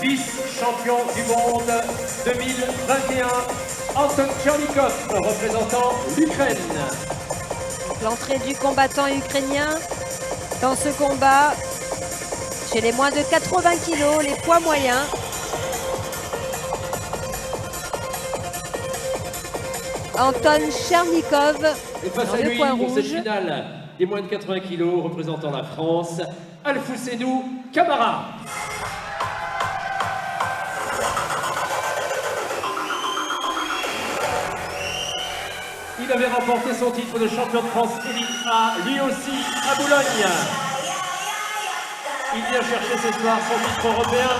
vice-champion du monde 2021, Anton Tchernikov, représentant l'Ukraine. L'entrée du combattant ukrainien dans ce combat chez les moins de 80 kg, les poids moyens. Anton Tchernikov dans le coin rouge. Cette finale des moins de 80 kg représentant la France, Alfousseynou Camara. Il avait remporté son titre de champion de France élite A, lui aussi à Boulogne. Il vient chercher ce soir son titre européen.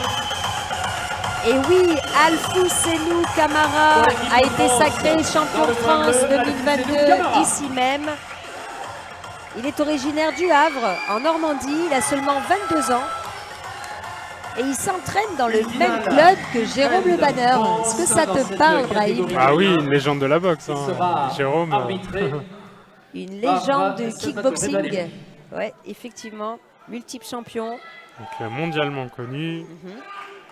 Et oui, Alfousseynou Camara a été sacré champion de France 2022 ici même. Il est originaire du Havre, en Normandie. Il a seulement 22 ans. Et il s'entraîne dans le même club que Jérôme Le Banner. Est-ce que ça te parle, Brahim? Ah oui, une légende de la boxe, hein. Jérôme. Une légende de kickboxing. Ouais, effectivement, multiple champion. Donc, mondialement connu.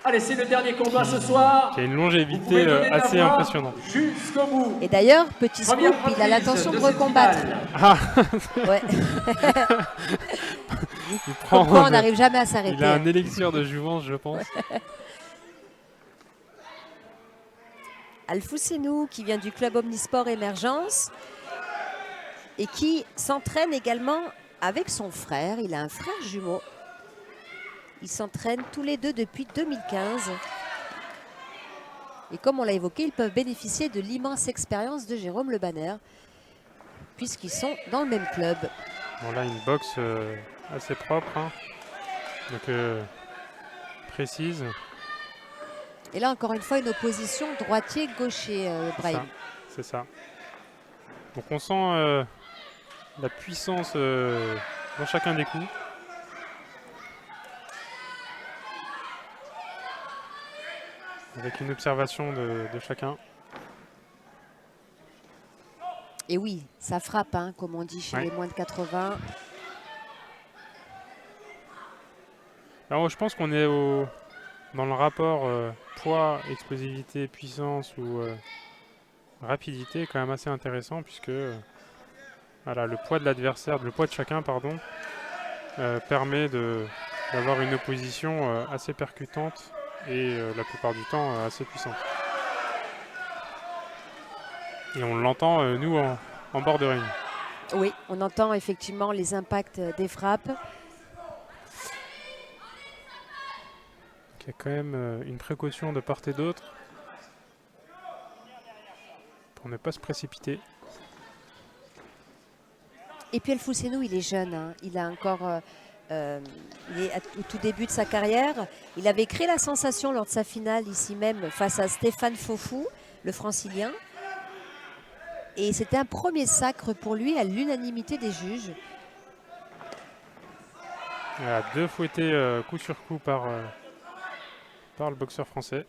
Allez, c'est le dernier combat ce soir. Qui a une longévité assez impressionnante. Jusqu'au bout. Et d'ailleurs, petit scoop, il a l'intention de recombattre. Ah. Ouais. Pourquoi on n'arrive jamais à s'arrêter. Il a un élixir de jouvence, je pense. Alfousseynou, qui vient du club Omnisport Émergence et qui s'entraîne également avec son frère. Il a un frère jumeau. Ils s'entraînent tous les deux depuis 2015. Et comme on l'a évoqué, ils peuvent bénéficier de l'immense expérience de Jérôme Le Banner, puisqu'ils sont dans le même club. Bon, là, une boxe assez propre, hein. Donc précise. Et là, encore une fois, une opposition droitier-gaucher, Brahim. C'est ça. Donc on sent la puissance dans chacun des coups. Avec une observation de chacun. Et oui, ça frappe, hein, comme on dit chez les moins de 80. Alors, je pense qu'on est dans le rapport poids, explosivité, puissance ou rapidité quand même assez intéressant puisque voilà, le poids de l'adversaire, le poids de chacun, pardon, permet d'avoir une opposition assez percutante et la plupart du temps assez puissante. Et on l'entend, nous, en bord de ring. Oui, on entend effectivement les impacts des frappes. Il y a quand même une précaution de part et d'autre pour ne pas se précipiter. Et puis Alfousseynou, il est jeune, hein. Il a encore... il est au tout début de sa carrière. Il avait créé la sensation lors de sa finale ici même face à Stéphane Fofou, le francilien. Et c'était un premier sacre pour lui à l'unanimité des juges. Il a deux fouettés coup sur coup par le boxeur français.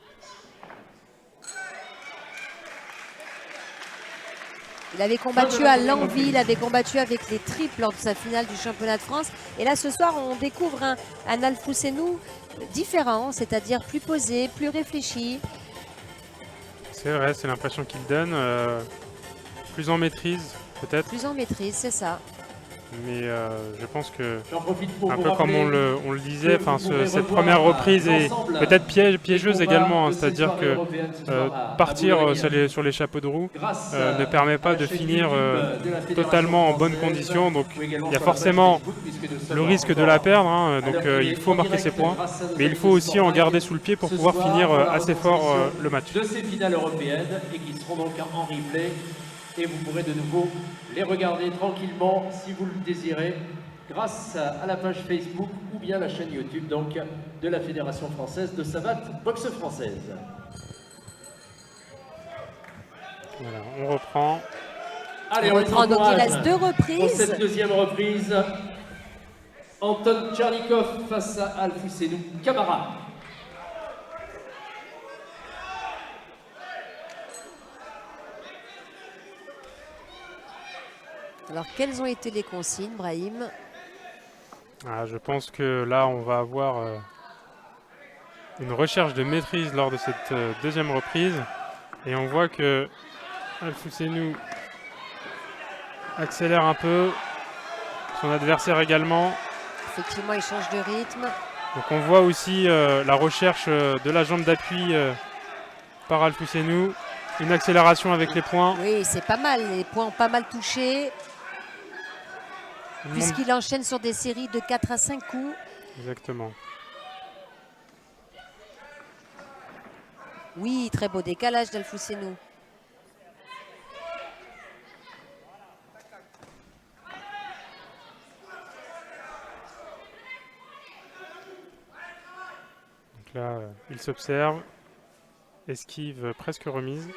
Il avait combattu à l'envie, il avait combattu avec les triples lors de sa finale du championnat de France. Et là, ce soir, on découvre un Alfousseynou différent, c'est-à-dire plus posé, plus réfléchi. C'est vrai, c'est l'impression qu'il donne. Plus en maîtrise, peut-être. Plus en maîtrise, c'est ça. Mais je pense que, un peu comme on le disait, cette première reprise est peut-être piégeuse également, hein, c'est-à-dire que partir sur les chapeaux de roue ne permet pas de finir totalement en bonne condition. Donc il y a forcément le risque de la perdre, hein, donc il faut marquer ses points, mais il faut aussi en garder sous le pied pour pouvoir finir assez fort le match. De ces finales européennes et qui seront donc en replay. Et vous pourrez de nouveau les regarder tranquillement si vous le désirez grâce à la page Facebook ou bien la chaîne YouTube donc de la Fédération française de savate boxe française. Voilà, on reprend. Allez, on reprend, donc il reste deux reprises. Pour cette deuxième reprise, Anton Tchernikov face à Alfousseynou Camara. Alors, quelles ont été les consignes, Brahim? Je pense que là, on va avoir une recherche de maîtrise lors de cette deuxième reprise. Et on voit que Alfousseynou accélère un peu, son adversaire également. Effectivement, il change de rythme. Donc on voit aussi la recherche de la jambe d'appui par Alfousseynou. Une accélération avec les points. Oui, c'est pas mal. Les points ont pas mal touché. Puisqu'il enchaîne sur des séries de 4 à 5 coups. Exactement. Oui, très beau décalage d'Alfousseynou. Donc là, il s'observe. Esquive presque remise.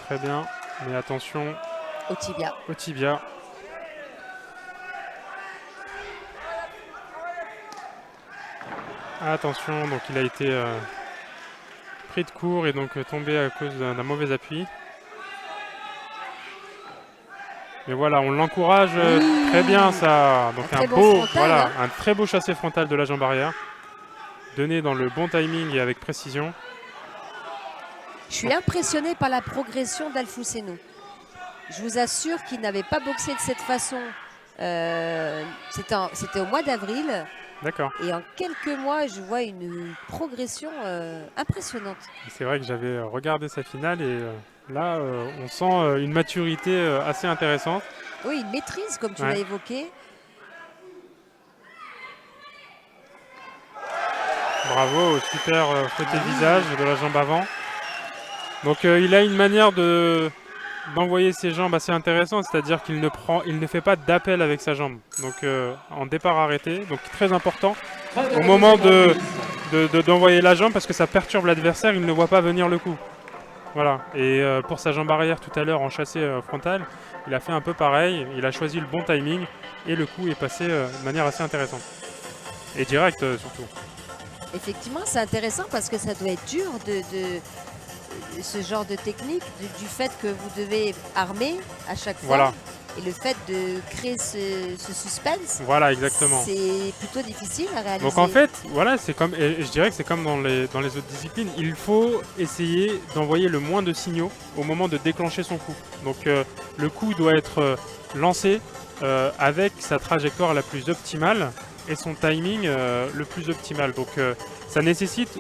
Très bien. Mais attention. Au tibia. Au tibia. Attention, donc il a été pris de court et donc tombé à cause d'un mauvais appui. Mais voilà, on l'encourage très bien ça. Donc un beau, frontal, voilà, un très beau chassé frontal de la jambe arrière, donné dans le bon timing et avec précision. Je suis impressionné par la progression d'Alfousseynou. Je vous assure qu'il n'avait pas boxé de cette façon. C'était au mois d'avril. D'accord. Et en quelques mois, je vois une progression impressionnante. C'est vrai que j'avais regardé sa finale et là, on sent une maturité assez intéressante. Oui, une maîtrise, comme tu l'as évoqué. Bravo, super côté visage de la jambe avant. Donc il a une manière d'envoyer ses jambes assez intéressante, c'est-à-dire qu'il ne fait pas d'appel avec sa jambe. Donc en départ arrêté, donc très important au moment d'envoyer la jambe parce que ça perturbe l'adversaire, il ne voit pas venir le coup. Voilà, et pour sa jambe arrière tout à l'heure en chassé frontal, il a fait un peu pareil, il a choisi le bon timing et le coup est passé de manière assez intéressante. Et direct surtout. Effectivement, c'est intéressant parce que ça doit être dur de ce genre de technique, du fait que vous devez armer à chaque fois. Voilà. Et le fait de créer ce suspense, voilà, exactement. C'est plutôt difficile à réaliser. Donc en fait, voilà, c'est comme, et je dirais que c'est comme dans les autres disciplines, il faut essayer d'envoyer le moins de signaux au moment de déclencher son coup. Donc le coup doit être lancé avec sa trajectoire la plus optimale et son timing le plus optimal. Donc ça nécessite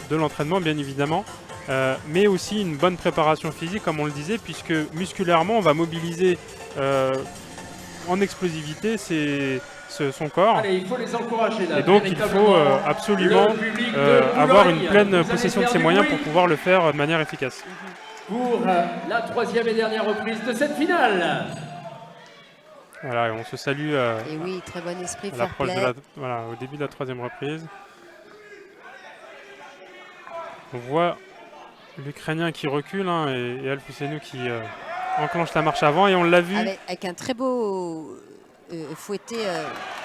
de l'entraînement bien évidemment, mais aussi une bonne préparation physique comme on le disait, puisque musculairement on va mobiliser en explosivité son corps. Allez, il faut les encourager là. Et donc il faut absolument avoir une pleine possession de ses moyens pour pouvoir le faire de manière efficace. Pour la troisième et dernière reprise de cette finale. Voilà, et on se salue et oui, très bon esprit, à l'approche voilà, au début de la troisième reprise. On voit l'Ukrainien qui recule hein, et Alfousseynou qui enclenche la marche avant et on l'a vu. Avec un très beau fouetté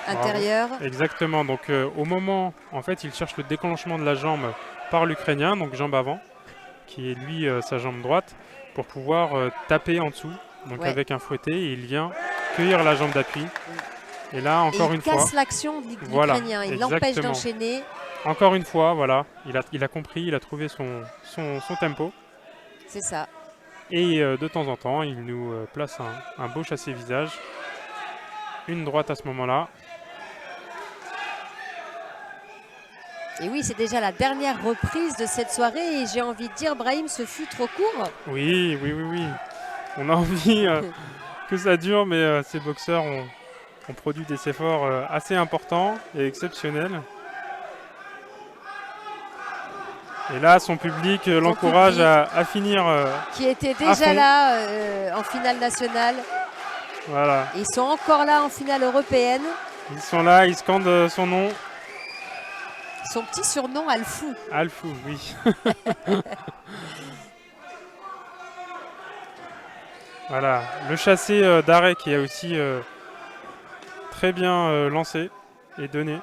intérieur. Bravo. Exactement, donc au moment, en fait, il cherche le déclenchement de la jambe par l'Ukrainien, donc jambe avant, qui est lui sa jambe droite, pour pouvoir taper en dessous, donc avec un fouetté, et il vient cueillir la jambe d'appui. Et là, encore une fois, il casse l'action de l'Ukrainien, il l'empêche d'enchaîner. Encore une fois, voilà, il a compris, il a trouvé son tempo. C'est ça. Et de temps en temps, il nous place un beau chassé visage. Une droite à ce moment-là. Et oui, c'est déjà la dernière reprise de cette soirée. Et j'ai envie de dire, Brahim, ce fut trop court. Oui. On a envie que ça dure, mais ces boxeurs ont produit des efforts assez importants et exceptionnels. Et là, son public l'encourage à finir. Qui était déjà là en finale nationale. Voilà. Ils sont encore là en finale européenne. Ils sont là, ils scandent son nom. Son petit surnom, Alfou. Alfou, oui. Voilà, le chassé d'arrêt qui a aussi très bien lancé et donné.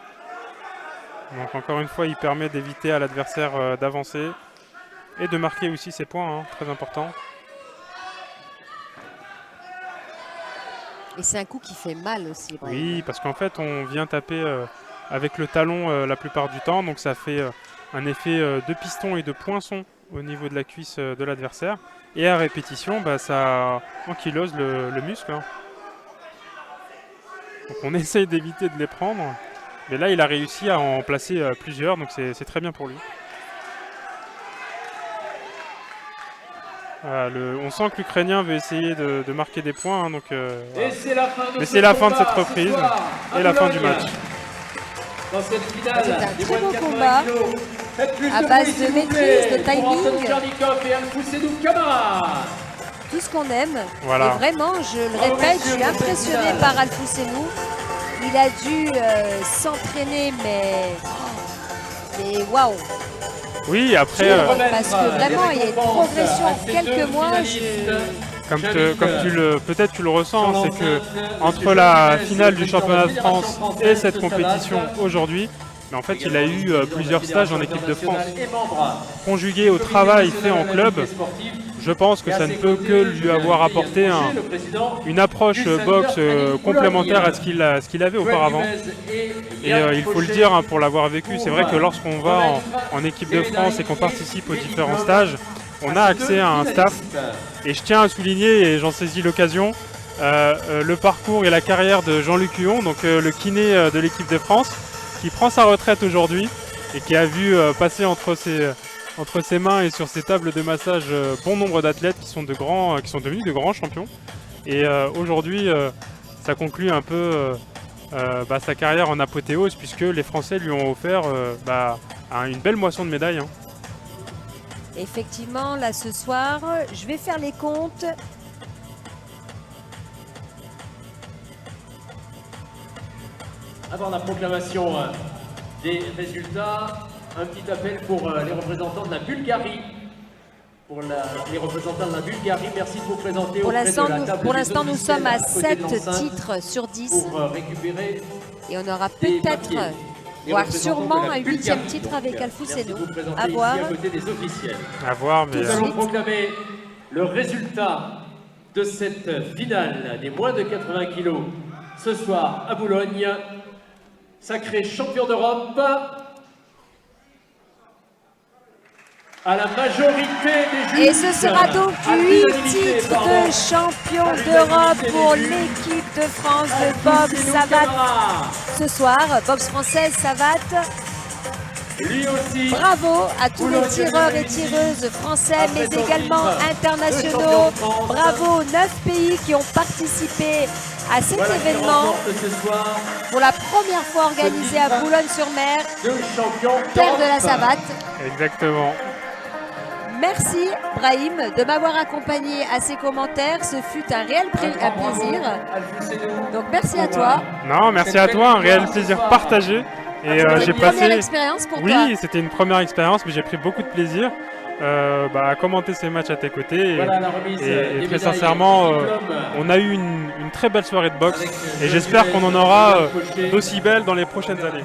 Donc encore une fois, il permet d'éviter à l'adversaire d'avancer et de marquer aussi ses points, hein, très important. Et c'est un coup qui fait mal aussi. Oui, parce qu'en fait, on vient taper avec le talon la plupart du temps. Donc ça fait un effet de piston et de poinçon au niveau de la cuisse de l'adversaire. Et à répétition, ça ankylose le muscle. Hein. Donc on essaye d'éviter de les prendre. Mais là, il a réussi à en placer plusieurs, donc c'est très bien pour lui. Voilà, on sent que l'Ukrainien veut essayer de marquer des points. Hein, donc, voilà. Mais c'est la fin de cette reprise et la fin du match. C'est un très beau combat à base de maîtrise, de timing. Tout ce qu'on aime. Voilà. Et vraiment, je le répète, je suis impressionnée par Alfousseynou. Il a dû s'entraîner, mais waouh! Oui, après. Parce que vraiment, il y a une progression en quelques mois. Comme peut-être tu le ressens, c'est que entre la finale du championnat de France et cette compétition aujourd'hui, mais en fait, il a eu plusieurs stages en équipe de France. Conjugué au travail fait en club, je pense que ça ne peut que lui avoir apporté une approche boxe complémentaire à ce qu'il avait auparavant. Et il faut le dire hein, pour l'avoir vécu, c'est vrai que lorsqu'on va en équipe de France et qu'on participe aux différents stages, on a accès à un staff. Et je tiens à souligner, et j'en saisis l'occasion, le parcours et la carrière de Jean-Luc Huon, donc le kiné de l'équipe de France, qui prend sa retraite aujourd'hui et qui a vu passer entre ses mains et sur ses tables de massage bon nombre d'athlètes qui sont devenus de grands champions. Et aujourd'hui, ça conclut un peu sa carrière en apothéose, puisque les Français lui ont offert une belle moisson de médailles. Hein. Effectivement, là ce soir, je vais faire les comptes. Avant la proclamation des résultats, un petit appel pour les représentants de la Bulgarie. Les représentants de la Bulgarie, merci de vous présenter. Pour l'instant, nous sommes à 7 titres sur 10. Pour récupérer et on aura peut-être, voire sûrement un 8e titre avec Alfousseynou. À voir. À voir, mais... Nous allons proclamer le résultat de cette finale des moins de 80 kilos ce soir à Boulogne. Sacré champion d'Europe à la majorité des juges. Et ce sera donc 8 titres de champion d'Europe pour l'équipe de France de boxe Savate. Ce soir, boxe française Savate. Lui aussi. Bravo à tous les tireurs et tireuses français, mais également internationaux. Bravo aux 9 pays qui ont participé à cet événement. Pour la première fois organisé à Boulogne-sur-Mer, terre de la Savate. Exactement. Merci Brahim de m'avoir accompagné à ces commentaires. Ce fut un réel plaisir. Donc merci à toi. Non, merci à toi, un réel plaisir partagé. Et j'ai passé. Première expérience pour toi. Oui, c'était une première expérience, mais j'ai pris beaucoup de plaisir à commenter ces matchs à tes côtés. Et très sincèrement, on a eu une très belle soirée de boxe et j'espère qu'on en aura d'aussi belles dans les prochaines années.